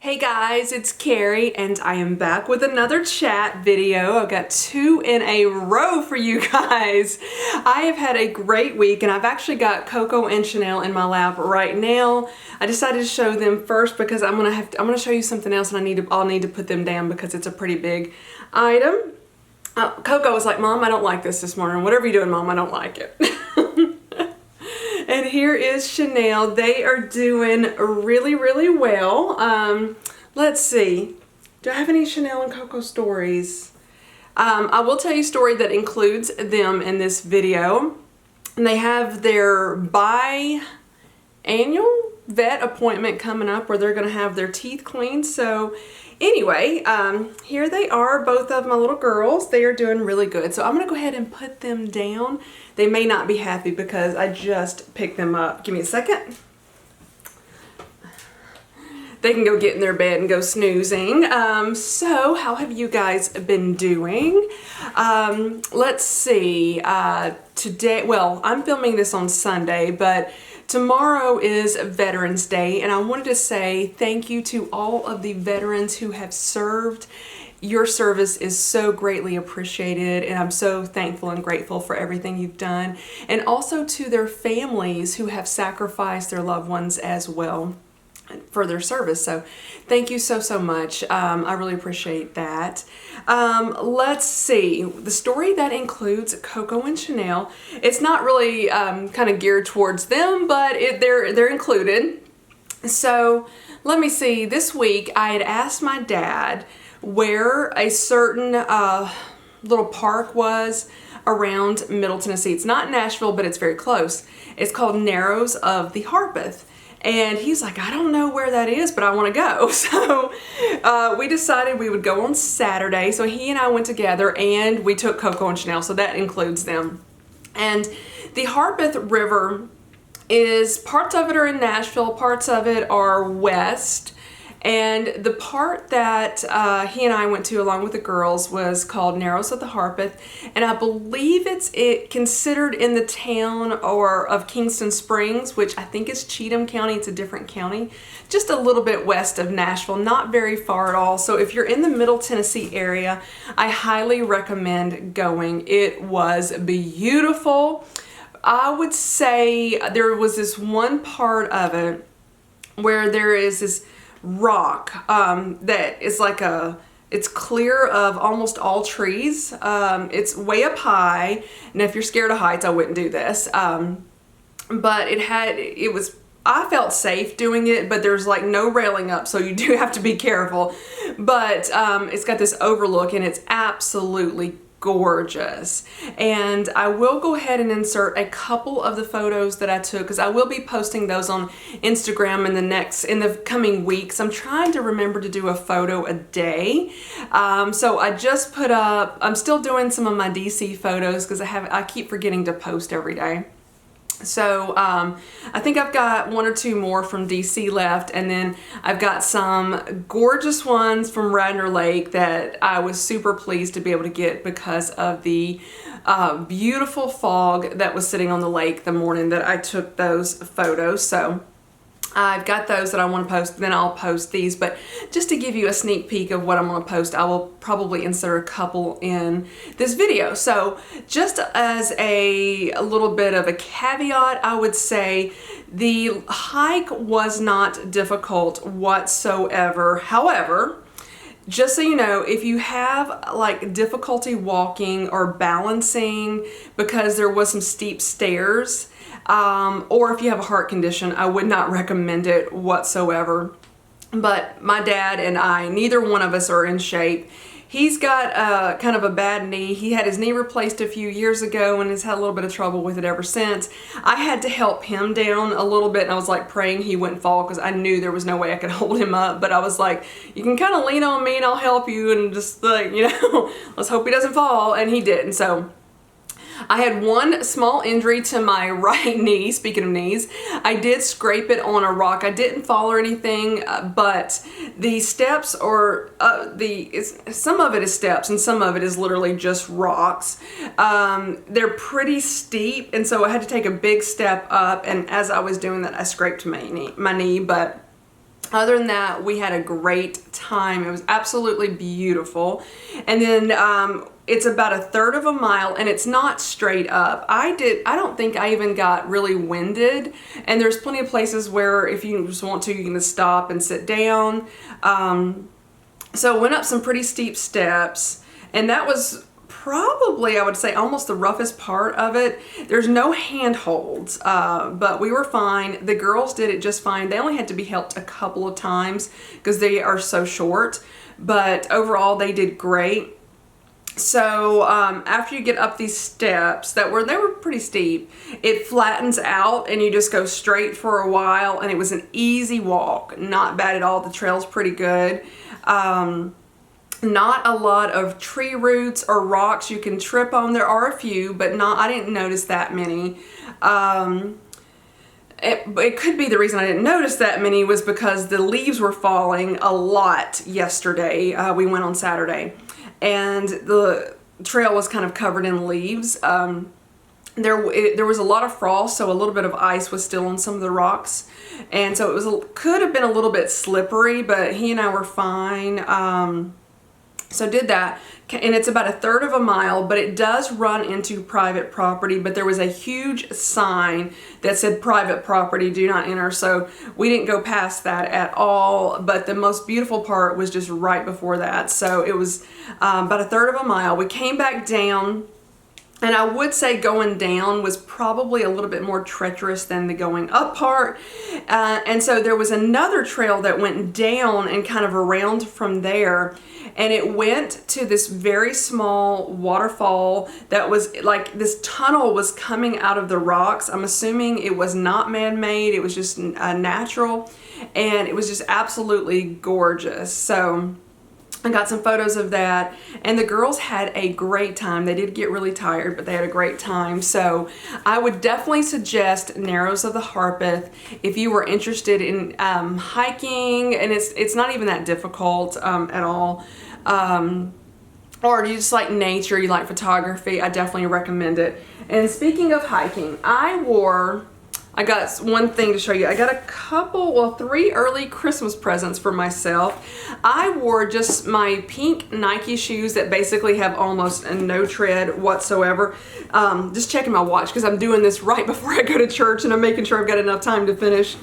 Hey guys, it's Carrie and I am back with another chat video. I've got 2 in a row for you guys. I have had a great week and I've actually got Coco and Chanel in my lap right now. I decided to show them first because I'm gonna show you something else and I'll need to put them down because it's a pretty big item. Coco was like, "Mom, I don't like this morning. Whatever you're doing, Mom, I don't like it." And here is Chanel. They are doing really well. Let's see. Do I have any Chanel and Coco stories? I will tell you a story that includes them in this video. And they have their biannual vet appointment coming up where they're going to have their teeth cleaned. So anyway, here they are, both of my little girls. They are doing really good. So I'm going to go ahead and put them down. They may not be happy because I just picked them up. Give me a second. They can go get in their bed and go snoozing. So how have you guys been doing? Let's see. Today, well, I'm filming this on Sunday, but tomorrow is Veterans Day, and I wanted to say thank you to all of the veterans who have served. Your service is so greatly appreciated, and I'm so thankful and grateful for everything you've done. And also to their families who have sacrificed their loved ones as well for their service. So thank you so much. I really appreciate that. Let's see. The story that includes Coco and Chanel, it's not really kind of geared towards them, but they're included. So let me see. This week I had asked my dad where a certain little park was around Middle Tennessee. It's not Nashville, but it's very close. It's called Narrows of the Harpeth. And he's like, "I don't know where that is, but I want to go." So we decided we would go on Saturday. So he and I went together and we took Coco and Chanel. So that includes them. And the Harpeth River is, parts of it are in Nashville, parts of it are west. And the part that he and I went to along with the girls was called Narrows of the Harpeth, and I believe it's considered in the town of Kingston Springs, which I think is Cheatham County. It's a different county, just a little bit west of Nashville, not very far at all. So if you're in the Middle Tennessee area, I highly recommend going. It was beautiful. I would say there was this one part of it where there is this rock that is like it's clear of almost all trees. It's way up high, and if you're scared of heights, I wouldn't do this. But I felt safe doing it, but there's like no railing up, so you do have to be careful. But it's got this overlook, and it's absolutely gorgeous. And I will go ahead and insert a couple of the photos that I took, because I will be posting those on Instagram in the coming weeks. I'm trying to remember to do a photo a day. So I just put up, I'm still doing some of my DC photos because I keep forgetting to post every day. So I think I've got 1 or 2 more from DC left, and then I've got some gorgeous ones from Radnor Lake that I was super pleased to be able to get because of the beautiful fog that was sitting on the lake the morning that I took those photos. So I've got those that I want to post, then I'll post these. But just to give you a sneak peek of what I'm going to post, I will probably insert a couple in this video. So just as a little bit of a caveat, I would say the hike was not difficult whatsoever. However, just so you know, if you have like difficulty walking or balancing because there was some steep stairs, or if you have a heart condition, I would not recommend it whatsoever. But my dad and I, neither one of us are in shape. He's got kind of a bad knee. He had his knee replaced a few years ago and has had a little bit of trouble with it ever since. I had to help him down a little bit, and I was like praying he wouldn't fall because I knew there was no way I could hold him up. But I was like, "You can kind of lean on me and I'll help you," and just like, let's hope he doesn't fall. And he didn't. So I had one small injury to my right knee. Speaking of knees, I did scrape it on a rock. I didn't fall or anything, but the steps or some of it is steps and some of it is literally just rocks. They're pretty steep, and so I had to take a big step up, and as I was doing that, I scraped my knee, but Other than that, we had a great time. It was absolutely beautiful. And then it's about a third of a mile, and it's not straight up. I don't think I even got really winded. And there's plenty of places where if you just want to, you can just stop and sit down. So went up some pretty steep steps, and that was probably, I would say, almost the roughest part of it. There's no handholds, but we were fine. The girls did it just fine. They only had to be helped a couple of times because they are so short, but overall they did great. So after you get up these steps they were pretty steep, it flattens out and you just go straight for a while, and it was an easy walk, not bad at all. The trail's pretty good. Not a lot of tree roots or rocks you can trip on. There are a few, but I didn't notice that many. It could be the reason I didn't notice that many was because the leaves were falling a lot yesterday. We went on Saturday, and the trail was kind of covered in leaves. There was a lot of frost, so a little bit of ice was still on some of the rocks, and so could have been a little bit slippery, but he and I were fine. So did that, and it's about a third of a mile, but it does run into private property, but there was a huge sign that said private property, do not enter, so we didn't go past that at all. But the most beautiful part was just right before that. So it was about a third of a mile. We came back down, and I would say going down was probably a little bit more treacherous than the going up part. And so there was another trail that went down and kind of around from there. And it went to this very small waterfall that was like this tunnel was coming out of the rocks. I'm assuming it was not man-made. It was just natural. And it was just absolutely gorgeous. So I got some photos of that, and the girls had a great time. They did get really tired, but they had a great time. So I would definitely suggest Narrows of the Harpeth if you were interested in hiking, and it's not even that difficult at all. Or you just like nature, you like photography, I definitely recommend it. And speaking of hiking, I got one thing to show you. I got a couple, 3 early Christmas presents for myself. I wore just my pink Nike shoes that basically have almost no tread whatsoever. Just checking my watch because I'm doing this right before I go to church, and I'm making sure I've got enough time to finish.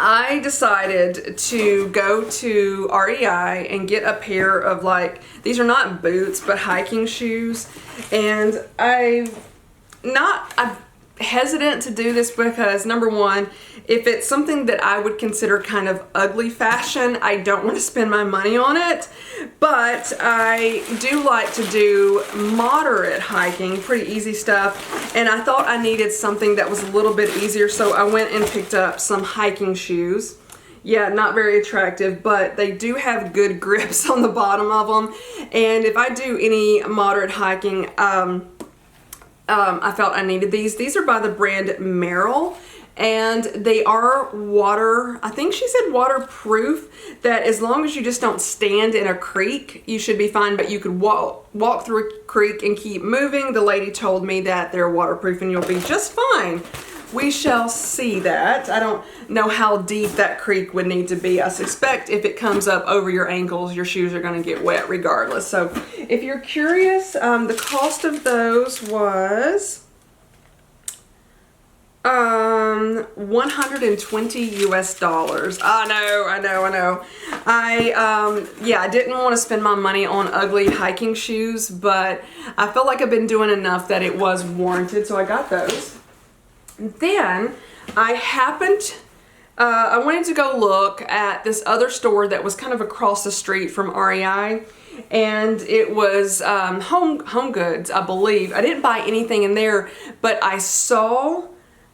I decided to go to REI and get a pair of, these are not boots, but hiking shoes. And I'm hesitant to do this because, number one, if it's something that I would consider kind of ugly fashion, I don't want to spend my money on it. But I do like to do moderate hiking, pretty easy stuff, and I thought I needed something that was a little bit easier, so I went and picked up some hiking shoes. Yeah, not very attractive, but they do have good grips on the bottom of them, and if I do any moderate hiking, I felt I needed these. These are by the brand Merrell, and they are I think she said waterproof, that as long as you just don't stand in a creek, you should be fine, but you could walk through a creek and keep moving. The lady told me that they're waterproof and you'll be just fine. We shall see that. I don't know how deep that creek would need to be. I suspect if it comes up over your ankles, your shoes are going to get wet regardless. So if you're curious, the cost of those was $120 US. I know. I didn't want to spend my money on ugly hiking shoes, but I felt like I've been doing enough that it was warranted, so I got those. Then I wanted to go look at this other store that was kind of across the street from REI, and it was Home Goods, I believe. I didn't buy anything in there, but I saw,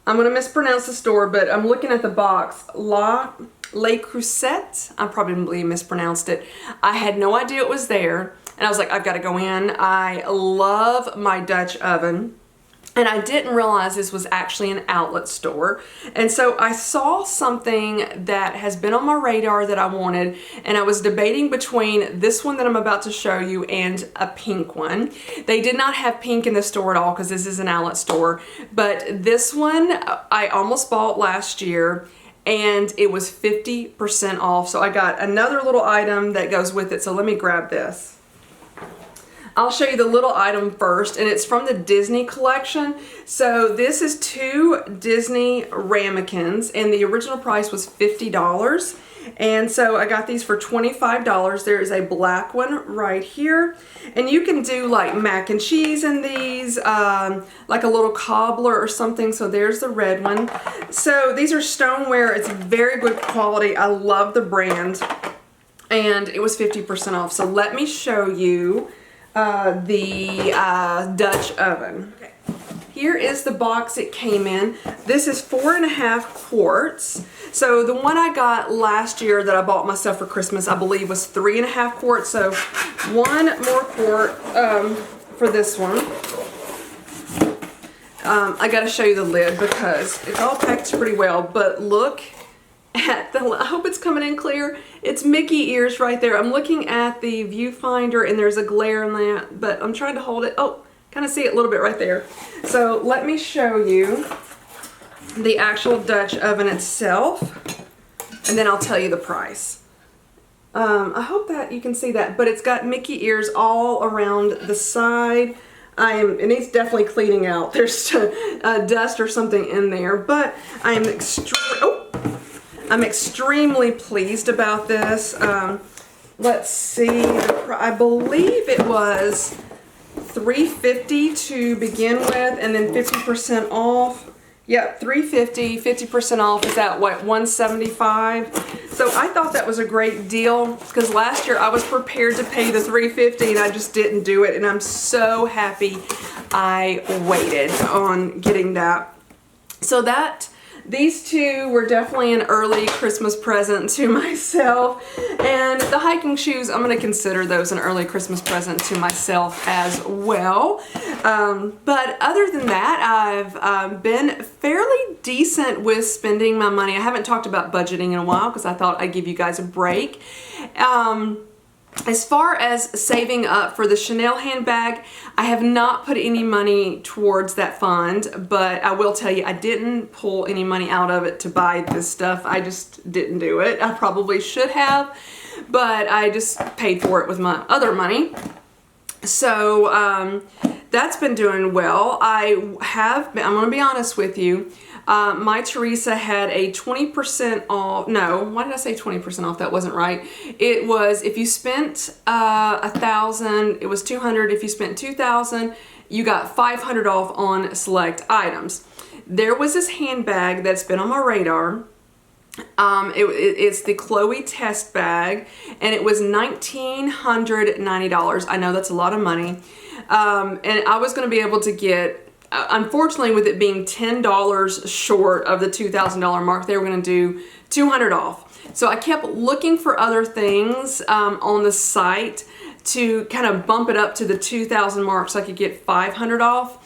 I'm going to mispronounce the store, but I'm looking at the box, Le Creuset. I probably mispronounced it. I had no idea it was there, and I was like, I've got to go in. I love my Dutch oven. And I didn't realize this was actually an outlet store. And so I saw something that has been on my radar that I wanted, and I was debating between this one that I'm about to show you and a pink one. They did not have pink in the store at all because this is an outlet store, but this one I almost bought last year, and it was 50% off. So I got another little item that goes with it. So let me grab this. I'll show you the little item first, and it's from the Disney collection. So this is 2 Disney ramekins, and the original price was $50. And so I got these for $25. There is a black one right here. And you can do like mac and cheese in these, like a little cobbler or something. So there's the red one. So these are stoneware. It's very good quality. I love the brand. And it was 50% off. So let me show you the Dutch oven. Okay. Here is the box it came in. This is 4.5 quarts. So the one I got last year that I bought myself for Christmas, I believe, was 3.5 quarts. So 1 more quart for this one. I got to show you the lid because it's all packed pretty well. But look at the, I hope it's coming in clear. It's Mickey ears right there. I'm looking at the viewfinder and there's a glare in that, but I'm trying to hold it. Oh, kind of see it a little bit right there. So let me show you the actual Dutch oven itself, and then I'll tell you the price. I hope that you can see that, but it's got Mickey ears all around the side. It needs definitely cleaning out. There's dust or something in there, but I'm extremely pleased about this. Let's see, I believe it was $350 to begin with, and then 50% off. Yep, $350, 50% off is at what, $175? So I thought that was a great deal because last year I was prepared to pay the $350 and I just didn't do it, and I'm so happy I waited on getting that. So these 2 were definitely an early Christmas present to myself, and the hiking shoes, I'm going to consider those an early Christmas present to myself as well. But other than that, I've been fairly decent with spending my money. I haven't talked about budgeting in a while because I thought I'd give you guys a break. As far as saving up for the Chanel handbag, I have not put any money towards that fund, but I will tell you I didn't pull any money out of it to buy this stuff. I just didn't do it. I probably should have, but I just paid for it with my other money. So that's been doing well. I'm going to be honest with you. My Teresa had a 20% off. No, why did I say 20% off? That wasn't right. It was if you spent $1,000, it was $200. If you spent $2,000, you got $500 off on select items. There was this handbag that's been on my radar. It's the Chloe test bag, and it was $1,990. I know that's a lot of money, and I was going to be able to get. Unfortunately, with it being $10 short of the $2,000 mark, they were going to do $200 off. So I kept looking for other things on the site to kind of bump it up to the $2,000 mark so I could get $500 off.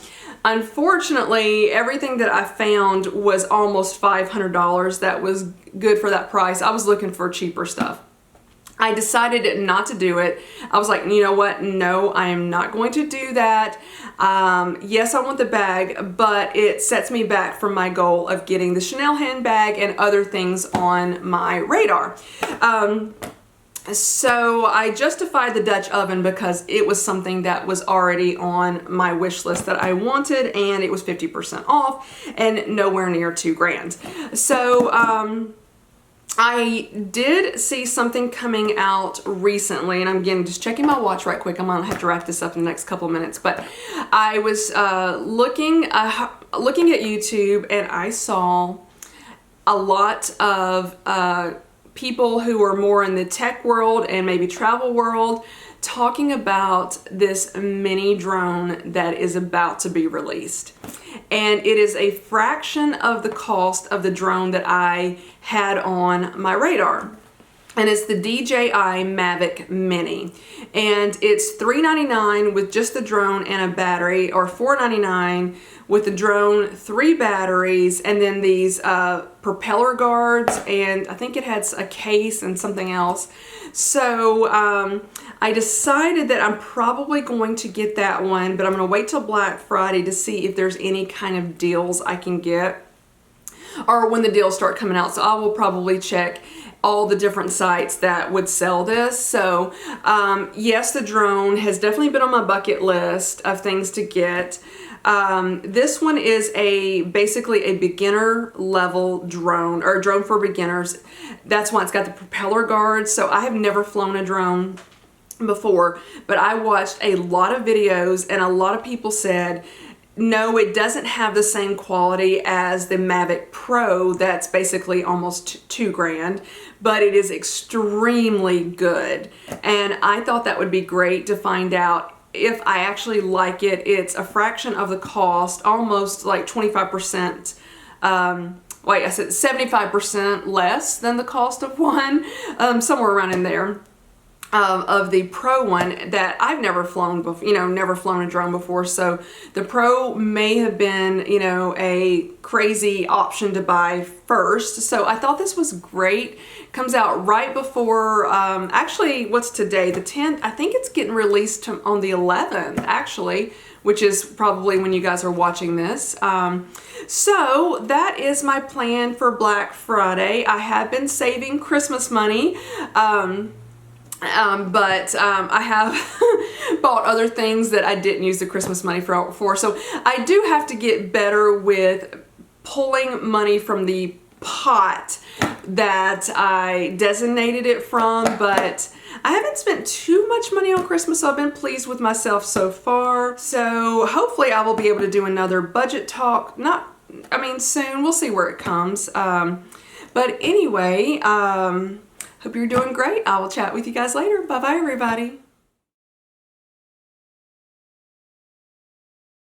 Unfortunately, everything that I found was almost $500 that was good for that price. I was looking for cheaper stuff. I decided not to do it. I was like, you know what? No, I am not going to do that. Yes, I want the bag, but it sets me back from my goal of getting the Chanel handbag and other things on my radar. So I justified the Dutch oven because it was something that was already on my wish list that I wanted, and it was 50% off and nowhere near $2,000. So, I did see something coming out recently, and I'm again just checking my watch right quick. I'm gonna have to wrap this up in the next couple of minutes, but I was looking at YouTube, and I saw a lot of people who are more in the tech world and maybe travel world talking about this mini drone that is about to be released. And it is a fraction of the cost of the drone that I had on my radar. And it's the DJI Mavic Mini. And it's $399 with just the drone and a battery, or $499 with the drone, 3 batteries, and then these propeller guards, and I think it has a case and something else. So I decided that I'm probably going to get that one, but I'm going to wait till Black Friday to see if there's any kind of deals I can get. or when the deals start coming out. So I will probably check all the different sites that would sell this. So yes, the drone has definitely been on my bucket list of things to get. This one is basically a beginner level drone, or a drone for beginners. That's why it's got the propeller guards. So I have never flown a drone before, but I watched a lot of videos and a lot of people said, no, it doesn't have the same quality as the Mavic Pro. That's basically almost $2,000, but it is extremely good. And I thought that would be great to find out if I actually like it. It's a fraction of the cost, almost like 25%. Wait, I said 75% less than the cost of one, somewhere around in there. Of the Pro one that I've never flown before, never flown a drone before. So the Pro may have been, a crazy option to buy first. So I thought this was great. Comes out right before, actually, what's today? The 10th. I think it's getting released on the 11th, actually, which is probably when you guys are watching this. So that is my plan for Black Friday. I have been saving Christmas money. But I have bought other things that I didn't use the Christmas money for. So I do have to get better with pulling money from the pot that I designated it from, but I haven't spent too much money on Christmas, so I've been pleased with myself so far. So hopefully I will be able to do another budget talk. Soon. We'll see where it comes. But anyway, hope you're doing great. I will chat with you guys later. Bye-bye, everybody.